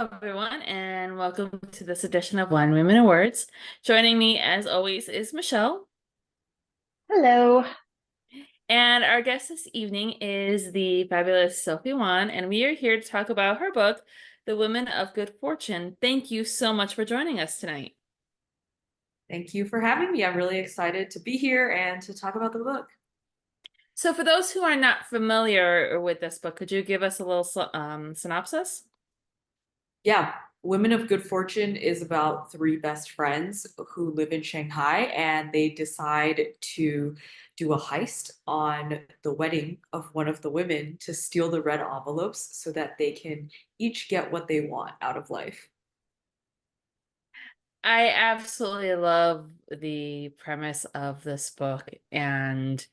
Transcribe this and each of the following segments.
everyone, and welcome to this edition of One Women in Words. Joining me, as always, is Michelle, Hello. and our guest this evening is the fabulous Sophie Wan, and we are here to talk about her book, The Women of Good Fortune. Thank you so much for joining us tonight. Thank you for having me. I'm really excited to be here and to talk about the book. So, for those who are not familiar with this book, could you give us a little synopsis? Yeah, Women of Good Fortune is about three best friends who live in Shanghai and they decide to do a heist on the wedding of one of the women to steal the red envelopes so that they can each get what they want out of life. I absolutely love the premise of this book, and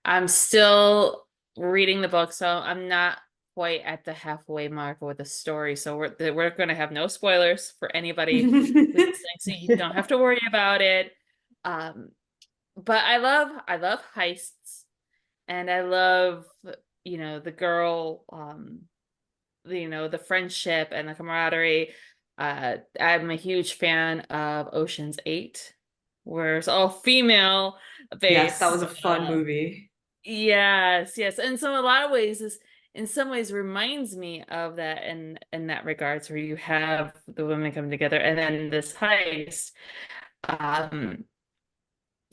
I'm still reading the book, so I'm not quite at the halfway mark with the story. So we're going to have no spoilers for anybody who's listening, so you don't have to worry about it. Um, but I love heists, and I love the girl the friendship and the camaraderie. I'm a huge fan of Ocean's 8, where it's all female Yes, that was based. a fun movie. Yes, yes. And so a lot of ways is in some ways reminds me of that in that regards where you have the women come together and then this heist. Um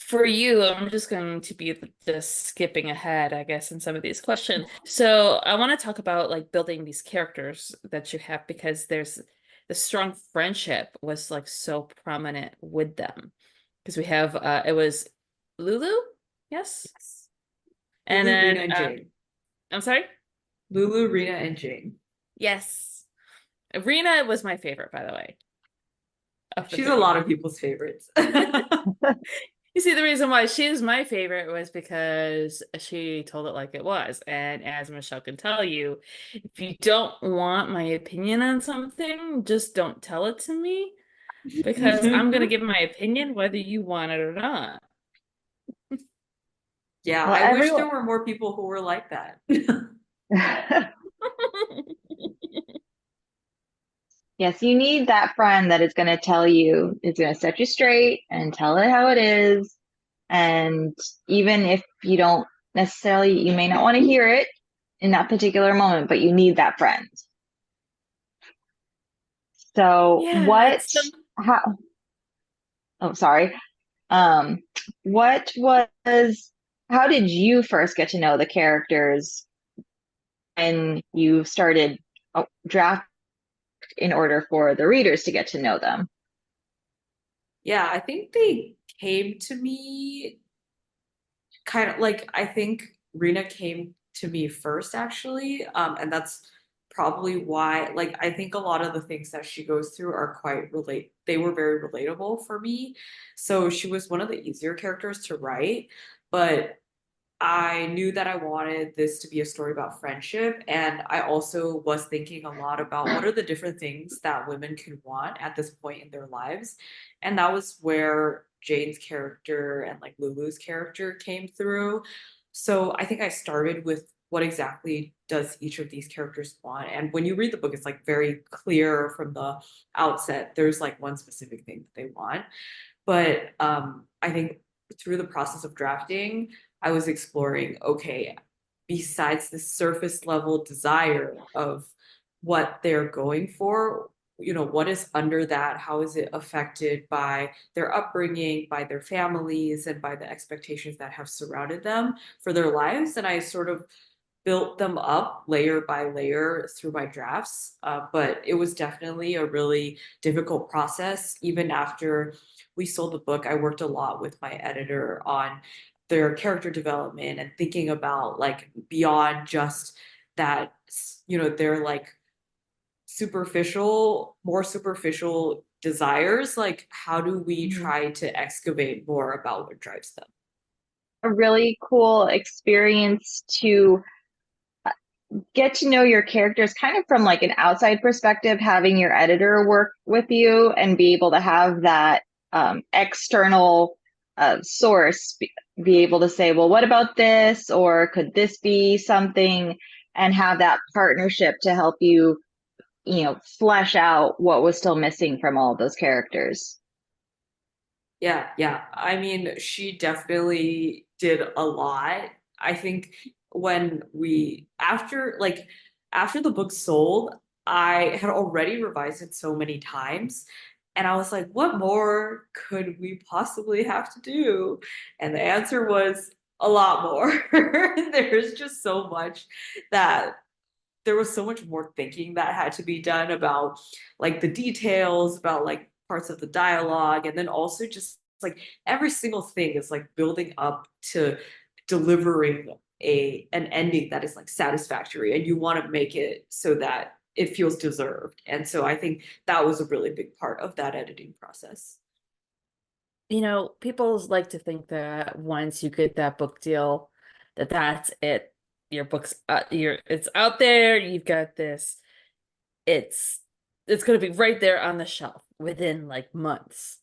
for you, I'm just going to be just skipping ahead, I guess, in some of these questions. So I want to talk about like building these characters that you have because there's the strong friendship was like so prominent with them. Because we have it was Lulu, yes, Yes. and Lulu, then Rena, and Jane. I'm sorry, Lulu, Rena, and Jane. yes, Rena was my favorite, by the way, of the She's a three. lot of people's favorites. You see, the reason why she's my favorite was because she told it like it was. And as Michelle can tell you, if you don't want my opinion on something, just don't tell it to me because I'm going to give my opinion whether you want it or not. Yeah, Well, I wish everyone, there were more people who were like that. yes, you need that friend that is going to tell you, is going to set you straight and tell it how it is. And even if you don't necessarily, you may not want to hear it in that particular moment, but you need that friend. So Yeah, it's some how, oh, sorry. Um, what was, how did you first get to know the characters when you started draft in order for the readers to get to know them? Yeah, I think they came to me kind of like I think Rena came to me first actually. And that's probably why like I think a lot of the things that she goes through are quite they were very relatable for me. So she was one of the easier characters to write, but I knew that I wanted this to be a story about friendship. And I also was thinking a lot about what are the different things that women can want at this point in their lives. And that was where Jane's character and like Lulu's character came through. So I think I started with what exactly does each of these characters want. And when you read the book, it's like very clear from the outset, there's like one specific thing that they want. But I think through the process of drafting, I was exploring, okay, besides the surface level desire of what they're going for, what is under that? How is it affected by their upbringing, by their families, and by the expectations that have surrounded them for their lives? And I sort of built them up layer by layer through my drafts. But it was definitely a really difficult process. Even after we sold the book, I worked a lot with my editor on their character development and thinking about like beyond just that, they're like more superficial desires. Like, how do we Mhm. try to excavate more about what drives them? A really cool experience to get to know your characters kind of from like an outside perspective, having your editor work with you and be able to have that external source be able to say, well, what about this? Or could this be something? And have that partnership to help you flesh out what was still missing from all of those characters. Yeah, yeah. I mean, she definitely did a lot. I think when we after the book sold, I had already revised it so many times. And I was like, what more could we possibly have to do? And the answer was a lot more. There's just so much that there was so much more thinking that had to be done about like the details, about like parts of the dialogue, and then also just like every single thing is like building up to delivering an ending that is like satisfactory, and you want to make it so that it feels deserved. And so I think that was a really big part of that editing process. People like to think that once you get that book deal, that that's it. Your book's it's out there. You've got this. It's it's going to be right there on the shelf within like months.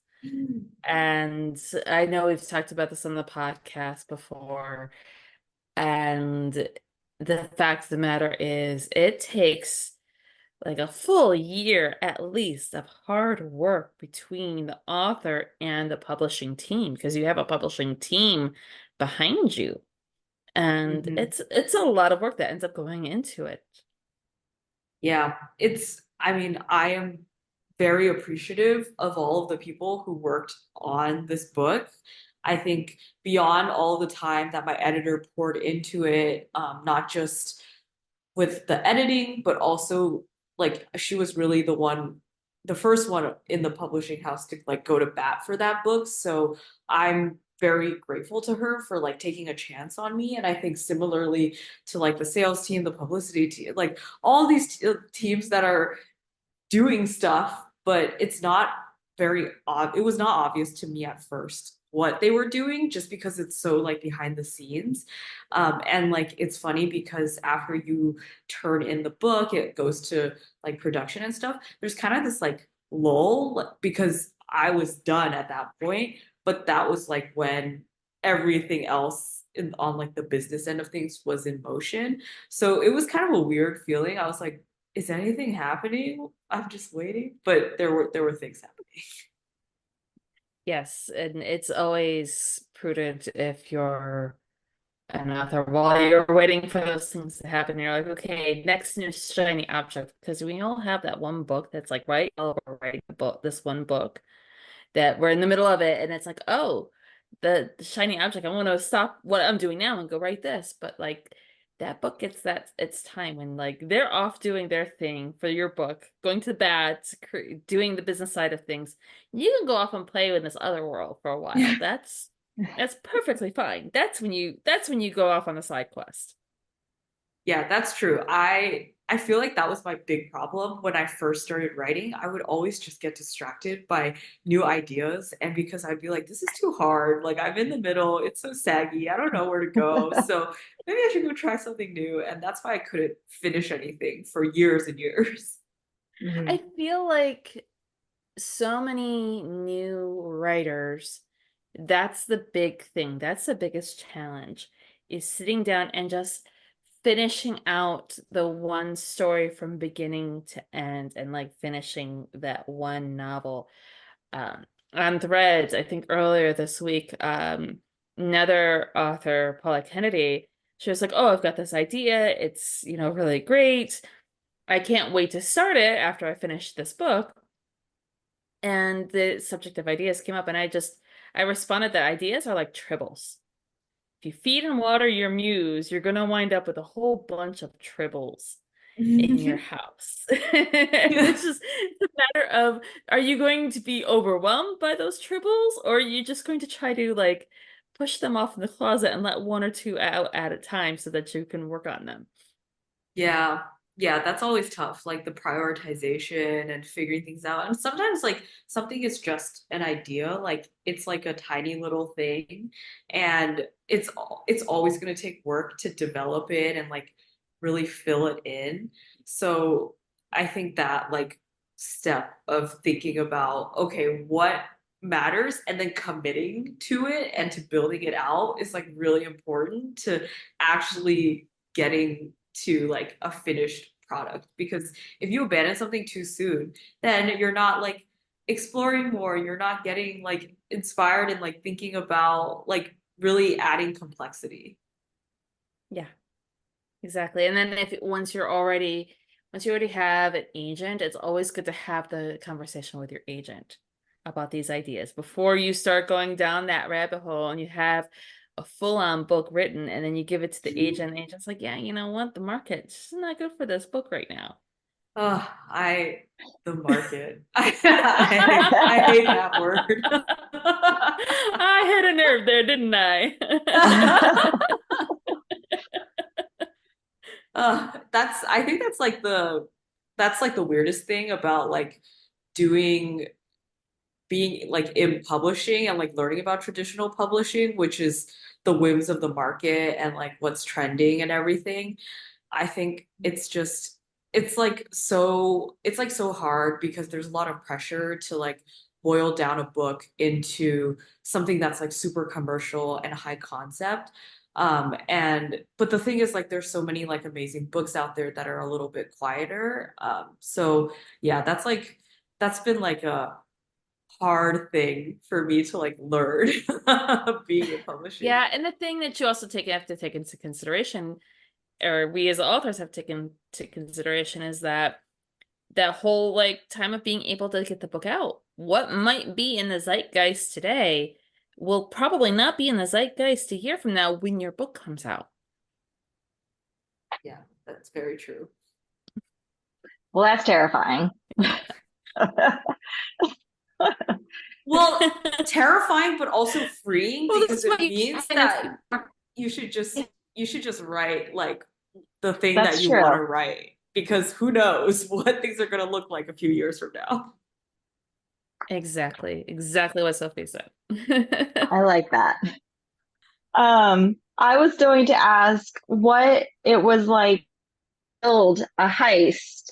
And I know we've talked about this on the podcast before. And the fact of the matter is, it takes like a full year at least of hard work between the author and the publishing team because you have a publishing team behind you. And Mhm. it's a lot of work that ends up going into it. Yeah, I mean, I am very appreciative of all of the people who worked on this book. I think beyond all the time that my editor poured into it, not just with the editing, but also like she was really the first one in the publishing house to like go to bat for that book. So I'm very grateful to her for like taking a chance on me. And I think similarly to like the sales team, the publicity team, like all these teams that are doing stuff, but it was not obvious to me at first what they were doing just because it's so like behind the scenes. And like it's funny because after you turn in the book, it goes to like production and stuff. There's kind of this like lull because I was done at that point, but that was like when everything else on like the business end of things was in motion. So it was kind of a weird feeling. I was like, is anything happening? I'm just waiting. But there were things happening. Yes, and it's always prudent if you're an author while you're waiting for those things to happen. You're like, okay, next new shiny object, because we all have that one book that's like, right, oh, we're writing a book, this one book that we're in the middle of it, and it's like, oh, the shiny object. I want to stop what I'm doing now and go write this. But like that book gets that its time when like they're off doing their thing for your book, going to the bat, doing the business side of things. You can go off and play in this other world for a while. That's perfectly fine. That's when you go off on a side quest. Yeah, that's true. I feel like that was my big problem when I first started writing. I would always just get distracted by new ideas, and because I'd be like, this is too hard. Like I'm in the middle. It's so saggy. I don't know where to go. So maybe I should go try something new. And that's why I couldn't finish anything for years and years. Mhm. I feel like so many new writers, that's the big thing. That's the biggest challenge is sitting down and just finishing out the one story from beginning to end and like finishing that one novel. On Threads, I think earlier this week, another author, Paula Kennedy, she was like, "Oh, I've got this idea. It's, really great. I can't wait to start it after I finish this book." And the subject of ideas came up, and I responded that ideas are like tribbles. If you feed and water your muse, you're gonna wind up with a whole bunch of tribbles in your house. Yeah. It's a matter of, are you going to be overwhelmed by those tribbles, or are you just going to try to like push them off in the closet and let one or two out at a time so that you can work on them? Yeah. Yeah, that's always tough, like the prioritization and figuring things out. And sometimes like something is just an idea, like it's like a tiny little thing and it's always going to take work to develop it and like really fill it in. So I think that like step of thinking about okay, what matters and then committing to it and to building it out is like really important to actually getting to like a finished product. Because if you abandon something too soon, then you're not like exploring more, you're not getting like inspired and like thinking about like really adding complexity. Yeah, exactly. And then if once you already have an agent, it's always good to have the conversation with your agent about these ideas before you start going down that rabbit hole and you have a full-on book written and then you give it to the agent and the agent's like, yeah, you know what? The market's just not good for this book right now. Oh, the market. I hate that word. I hit a nerve there, didn't I? I think that's like the weirdest thing about like doing being like in publishing and like learning about traditional publishing, which is the whims of the market and like what's trending and everything. I think it's like so hard because there's a lot of pressure to like boil down a book into something that's like super commercial and high concept. And but the thing is like there's so many like amazing books out there that are a little bit quieter. So yeah, that's been like a hard thing for me to like learn being in publishing. Yeah, and the thing that you also have to take into consideration, or we as authors have taken to consideration, is that that whole like time of being able to get the book out. What might be in the zeitgeist today will probably not be in the zeitgeist a year from now when your book comes out. Yeah, that's very true. Well, that's terrifying. Well, terrifying, but also freeing Well, this because is what it you means can that is you should just write like the thing that That's you want to true. write because who knows what things are going to look like a few years from now. exactly what Sophie said. I like that. I was going to ask what it was like to build a heist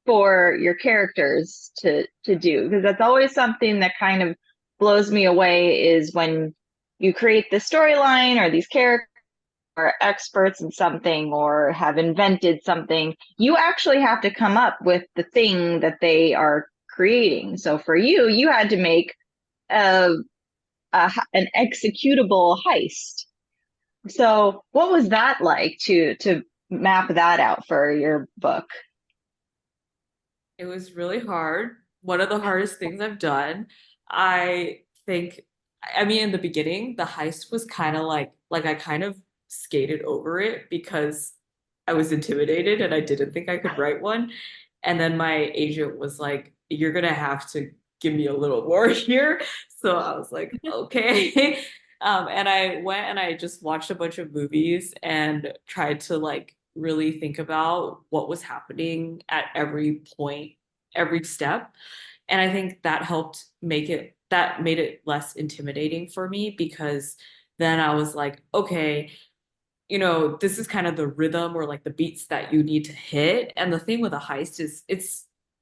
for your characters to do, because that's always something that kind of blows me away is when you create the storyline or these characters are experts in something or have invented something, you actually have to come up with the thing that they are creating. So for you, you had to make a, an executable heist. So what was that like to map that out for your book? It was really hard. One of the hardest things I've done. I think, I mean, in the beginning, the heist was kind of like I kind of skated over it because I was intimidated and I didn't think I could write one. And then my agent was like, "You're gonna have to give me a little more here." So I was like, "Okay." And I went and I just watched a bunch of movies and tried to like really think about what was happening at every point, every step. And I think that helped that made it less intimidating for me because then I was like, okay, you know, this is kind of the rhythm or like the beats that you need to hit. And the thing with a heist is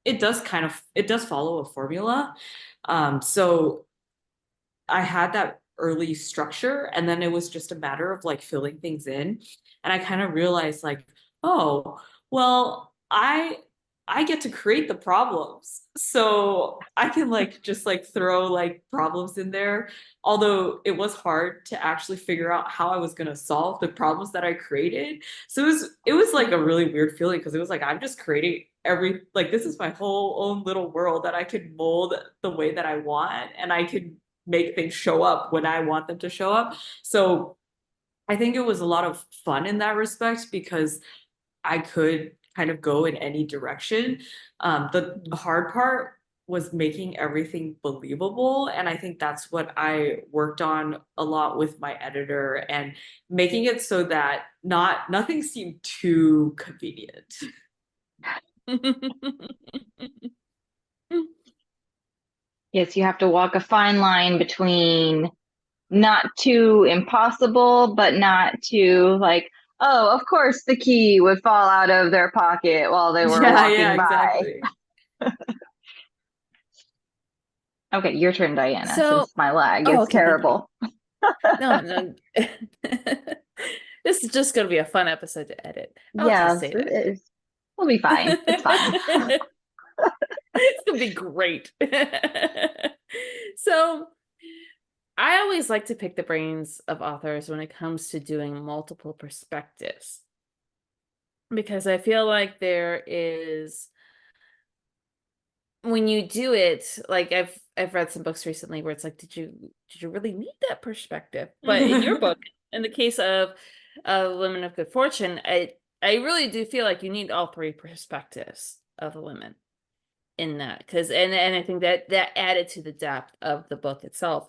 it does follow a formula. So I had that early structure and then it was just a matter of like filling things in. And I kind of realized like, oh, well, I get to create the problems. So I can like just like throw like problems in there. Although it was hard to actually figure out how I was going to solve the problems that I created. So it was like a really weird feeling because it was like I'm just creating like this is my whole own little world that I can mold the way that I want and I can make things show up when I want them to show up. So I think it was a lot of fun in that respect because I could kind of go in any direction. The hard part was making everything believable. And I think that's what I worked on a lot with my editor and making it so that nothing seemed too convenient. Yes, you have to walk a fine line between not too impossible, but not too like, oh, of course the key would fall out of their pocket while they were Yeah, walking by. exactly. Okay, your turn, Diana, So, since my lag oh, is okay, thank you. terrible. No, no. This is just going to be a fun episode to edit. I'll just Yes, say it that. is. We'll be fine. It's fine. It's gonna be great. So I always like to pick the brains of authors when it comes to doing multiple perspectives because I feel like there is when you do it, like I've read some books recently where it's like, did you really need that perspective? But in your book, in the case of Women of Good Fortune, I really do feel like you need all three perspectives of the women in that because and I think that that added to the depth of the book itself.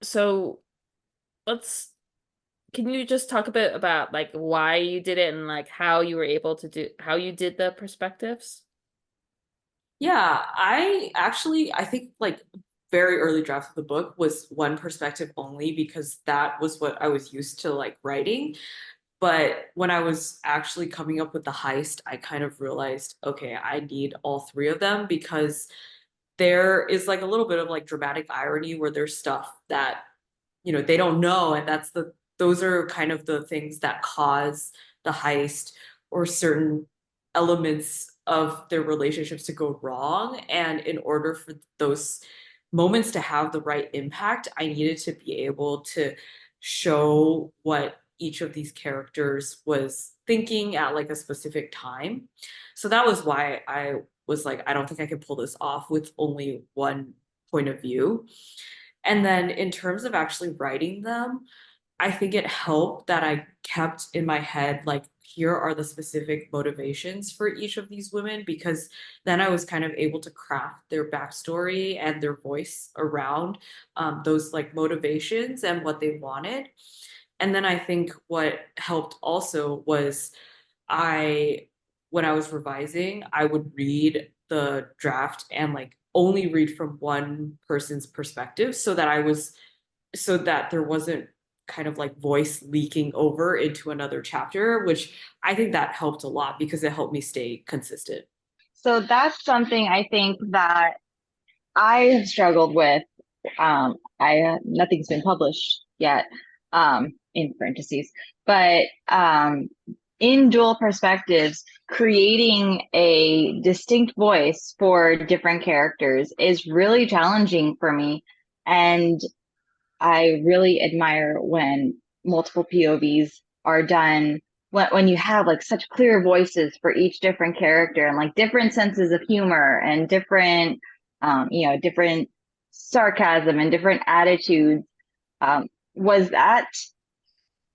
So let's can you just talk a bit about like why you did it and like how you were able to do how you did the perspectives? Yeah, I think like very early draft of the book was one perspective only because that was what I was used to like writing. But when I was actually coming up with the heist, I kind of realized, okay, I need all three of them because there is like a little bit of like dramatic irony where there's stuff that they don't know, and those are kind of the things that cause the heist or certain elements of their relationships to go wrong. And in order for those moments to have the right impact, I needed to be able to show what each of these characters was thinking at like a specific time. So that was why I was like, I don't think I can pull this off with only one point of view. And then in terms of actually writing them, I think it helped that I kept in my head, like, here are the specific motivations for each of these women, because then I was kind of able to craft their backstory and their voice around those like motivations and what they wanted. And then I think what helped also was I, when I was revising, I would read the draft and like only read from one person's perspective so that there wasn't kind of like voice leaking over into another chapter, which I think that helped a lot because it helped me stay consistent. So that's something I think that I have struggled with. I nothing's been published yet, in parentheses, but in dual perspectives, creating a distinct voice for different characters is really challenging for me. And I really admire when multiple POVs are done, when you have like such clear voices for each different character and like different senses of humor and different, different sarcasm and different attitudes. Was that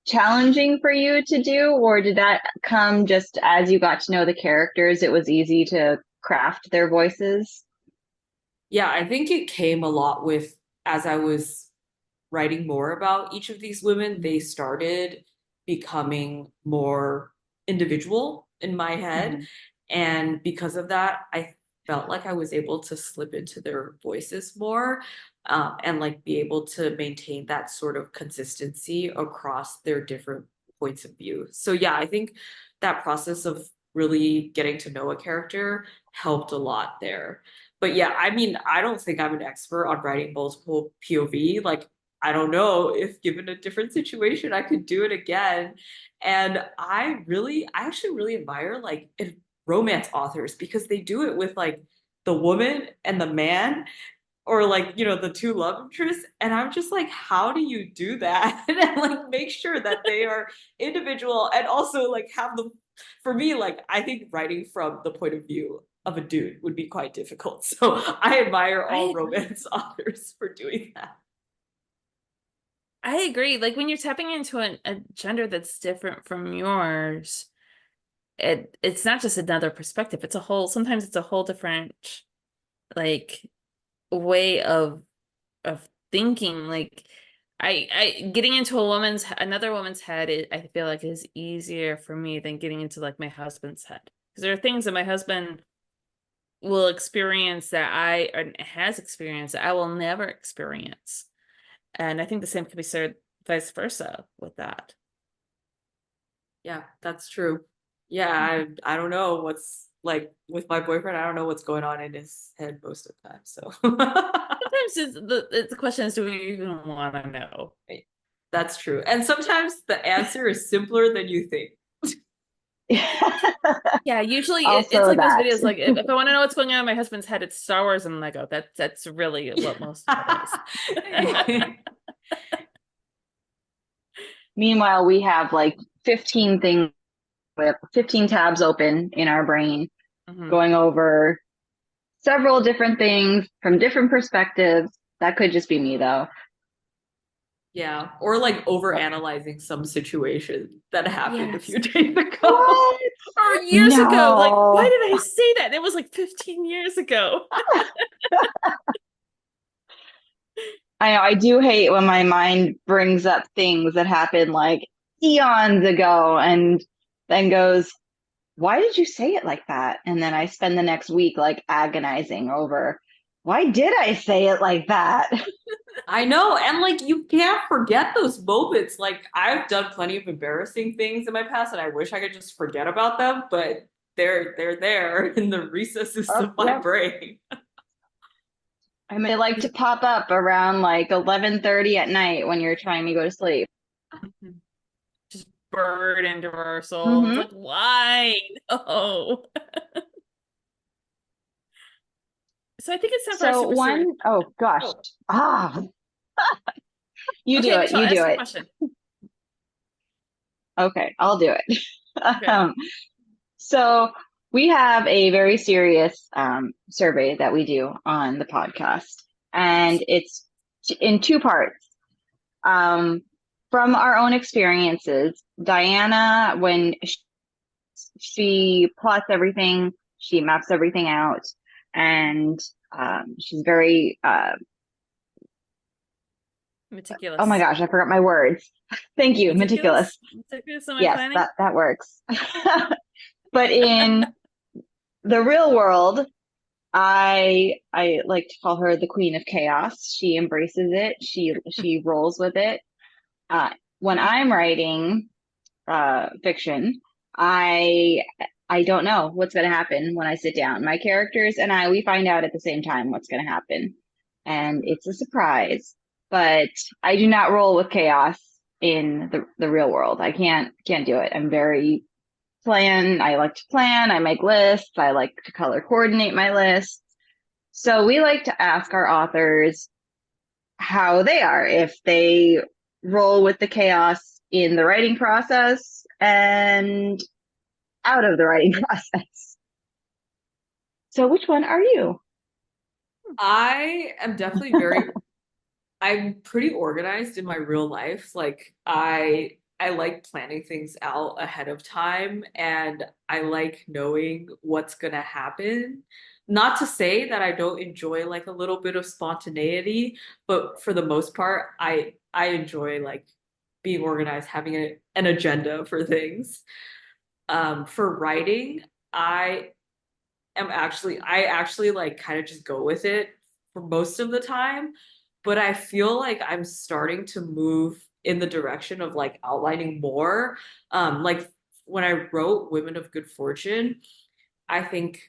challenging for you to do, or did that come just as you got to know the characters? It was easy to craft their voices. Yeah, I think it came a lot with as I was writing more about each of these women, they started becoming more individual in my head. Mm-hmm. And because of that, I felt like I was able to slip into their voices more, and like be able to maintain that sort of consistency across their different points of view. So, yeah, I think that process of really getting to know a character helped a lot there. But yeah, I mean, I don't think I'm an expert on writing multiple POV. Like, I don't know if given a different situation, I could do it again. And I actually really admire like romance authors because they do it with like the woman and the man or like, the two love interests. And I'm just like, how do you do that? And like make sure that they are individual and also like have the, for me, like, I think writing from the point of view of a dude would be quite difficult. So I admire I all agree. romance authors for doing that. I agree. Like when you're tapping into a gender that's different from yours, it's not just another perspective. It's a whole, sometimes it's a whole different like way of thinking. Like I getting into another woman's head, I feel like is easier for me than getting into like my husband's head. Because there are things that my husband will experience that I or has experienced that I will never experience. And I think the same could be said vice versa with that. Yeah, that's true. Yeah, I don't know what's like with my boyfriend. I don't know what's going on in his head most of the time. So Sometimes the question is, do we even want to know? that's true. And sometimes the answer is simpler than you think. Yeah, usually it's Also like those that. videos. Like if I want to know what's going on in my husband's head, it's Star Wars and Lego. That's really what most of it is. Meanwhile, we have like 15 things with 15 tabs open in our brain, Hmm. going over several different things from different perspectives. That could just be me though. Yeah, or like over But analyzing some situation that happened a Yes. few days ago. what? Or years ago. Like, why No. did I say that? It was like 15 years ago. I know, I do hate when my mind brings up things that happened like eons ago and then goes, why did you say it like that? And then I spend the next week like agonizing over, why did I say it like that? I know, and like you can't forget those moments. Like I've done plenty of embarrassing things in my past, and I wish I could just forget about them, but they're there in the recesses Oh, of my yep. brain. I mean, they like to pop up around like 11:30 at night when you're trying to go to sleep. Just burrowed into our souls. Hmm. Like, why? No. So I think it's time for our So super serious. oh gosh. Oh, Ah, you do okay, it. Michelle, You do ask your it. question. Okay, I'll do it. Okay. Um, so we have a very serious survey that we do on the podcast, and it's in two parts. Um, from our own experiences, Diana, when she plots everything, she maps everything out, and she's very, oh my Meticulous. gosh, I forgot my words. Thank you, Meticulous? meticulous. Meticulous in my Yes, planning? that works. But in the real world, I like to call her the queen of chaos. She embraces it. She rolls with it. Uh, when I'm writing fiction, I I don't know what's going to happen when I sit down. My characters and I, we find out at the same time what's going to happen, and it's a surprise. But I do not roll with chaos in the real world. I can't do it. I'm very plan. I like to plan. I make lists. I like to color coordinate my lists. So we like to ask our authors how they are, if they roll with the chaos in the writing process and out of the writing process. So which one are you? I am definitely I'm pretty organized in my real life. Like I like planning things out ahead of time and I like knowing what's gonna happen. Not to say that I don't enjoy like a little bit of spontaneity, but for the most part, I enjoy like being organized, having an agenda for things. For writing, I I actually like kind of just go with it for most of the time, but I feel like I'm starting to move in the direction of like outlining more. Like when I wrote Women of Good Fortune, I think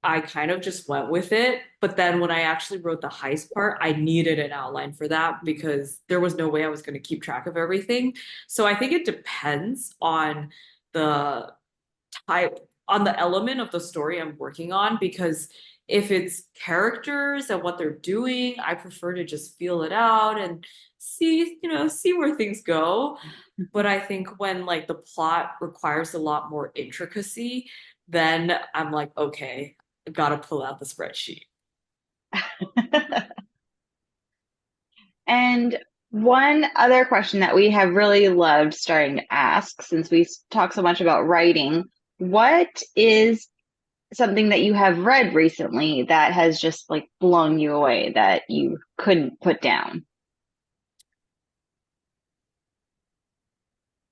I kind of just went with it. But then when I actually wrote the heist part, I needed an outline for that because there was no way I was going to keep track of everything. So I think it depends on the type on the element of the story I'm working on because if it's characters and what they're doing, I prefer to just feel it out and see, see where things go. But I think when like the plot requires a lot more intricacy, then I'm like, okay, I gotta pull out the spreadsheet. And one other question that we have really loved starting to ask since we talk so much about writing, what is something that you have read recently that has just like blown you away that you couldn't put down?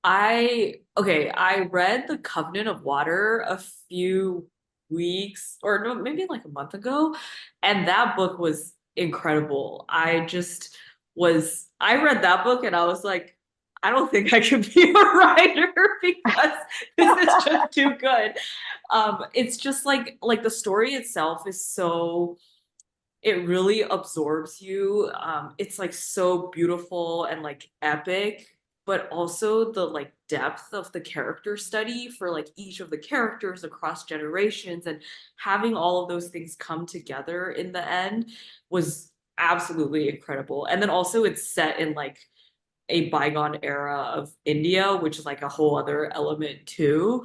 I read The Covenant of Water a few weeks or no, maybe like a month ago, and that book was incredible. I read that book and I was like, I don't think I can be a writer because this is just too good. It's just like the story itself is so it really absorbs you. It's like so beautiful and like epic, but also the like depth of the character study for like each of the characters across generations, and having all of those things come together in the end was absolutely incredible. And then also it's set in like a bygone era of India, which is like a whole other element too.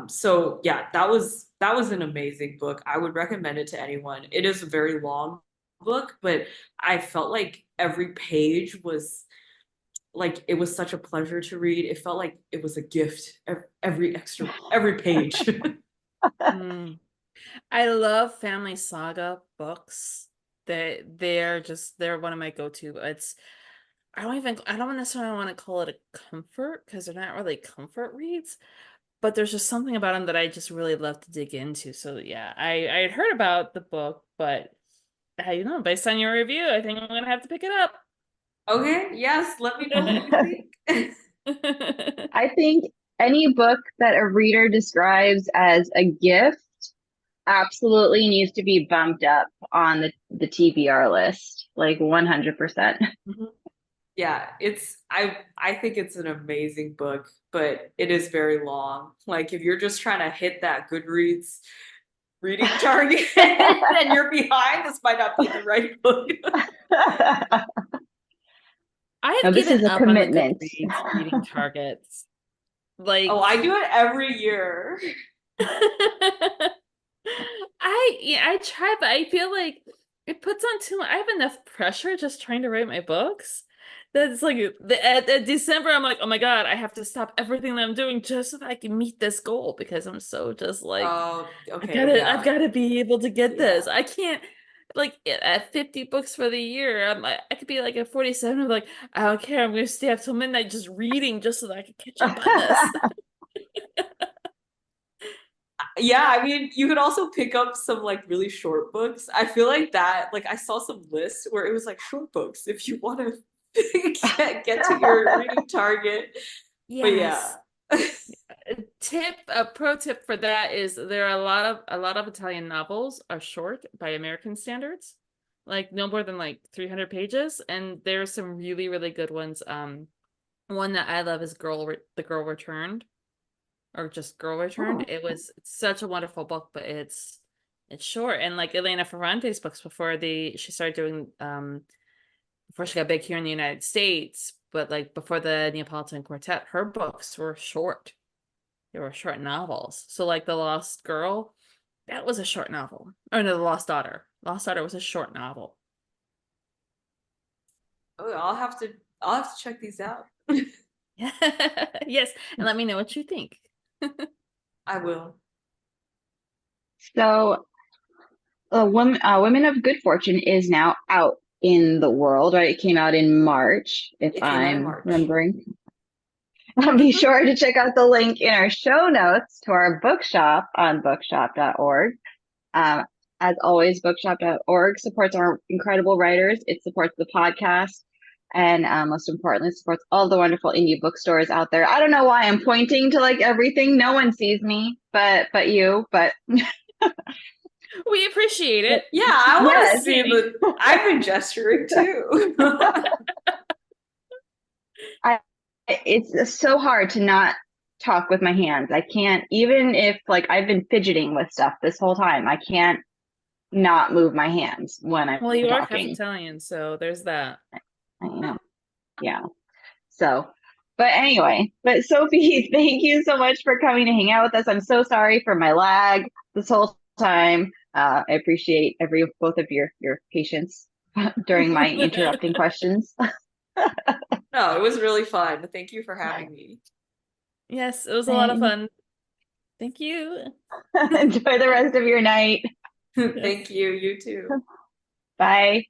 So yeah, that was an amazing book. I would recommend it to anyone. It is a very long book, but I felt like every page was like it was such a pleasure to read. It felt like it was a gift. Every page. Mm. I love family saga books. They're one of my go-to. It's I don't necessarily want to call it a comfort because they're not really comfort reads, but there's just something about them that I just really love to dig into. So yeah, I had heard about the book, but based on your review, I think I'm gonna have to pick it up. Okay, yes, let me know what you think. I think any book that a reader describes as a gift absolutely needs to be bumped up on the TBR list, like 100%. Yeah, I think it's an amazing book, but it is very long. Like if you're just trying to hit that Goodreads reading target and you're behind, this might not be the right book. No, I've this given is a up on the commitment. Goodreads reading targets. Oh, Like I do it every year. I try, but I feel like it puts on too much. I have enough pressure just trying to write my books. That's like at December, I'm like, oh my God, I have to stop everything that I'm doing just so that I can meet this goal because I'm so just like, Oh, okay, I've yeah. gotta be able to get Yeah. this. I can't like at 50 books for the year. I could be like at 47. I'm like, I don't care. I'm gonna stay up till midnight just reading just so that I can catch up on this. Yeah, I mean, you could also pick up some like really short books. I feel like that, like I saw some lists where it was like short books if you want to get to your reading target. But yeah. Yes. A pro tip for that is there are a lot of Italian novels are short by American standards, like no more than like 300 pages, and there's some really really good ones. One that I love is The Girl Returned, or just Girl Returned. Oh, It's such a wonderful book, but it's short, and like Elena Ferrante's books before she started doing before she got big here in the United States, but like before the Neapolitan Quartet, her books were short. They were short novels. So like The Lost Girl, that was a short novel. Or no, The Lost Daughter. Lost Daughter was a short novel. Oh, I'll have to check these out. Yes, and let me know what you think. I will. so Women of Good Fortune is now out in the world, right? It came out in March, if It came out in I'm March. remembering. Be sure to check out the link in our show notes to our bookshop on bookshop.org. Um, as always, bookshop.org supports our incredible writers. It supports the podcast. And most importantly, it supports all the wonderful indie bookstores out there. I don't know why I'm pointing to like everything. No one sees me, but you. But We appreciate it. Yeah, I want to yes, see the. I've been gesturing too. I it's so hard to not talk with my hands. I can't, even if like I've been fidgeting with stuff this whole time, I can't not move my hands when I'm Well, you are half talking. Italian, so there's that. I know. Yeah. So, but anyway, but Sophie, thank you so much for coming to hang out with us. I'm so sorry for my lag this whole time. I appreciate both of your patience during my interrupting questions. No, it was really fun. Thank you for having me. Yes, it was a lot of And fun. Thank you. enjoy the rest of your night. Yes. Thank you. You too. Bye.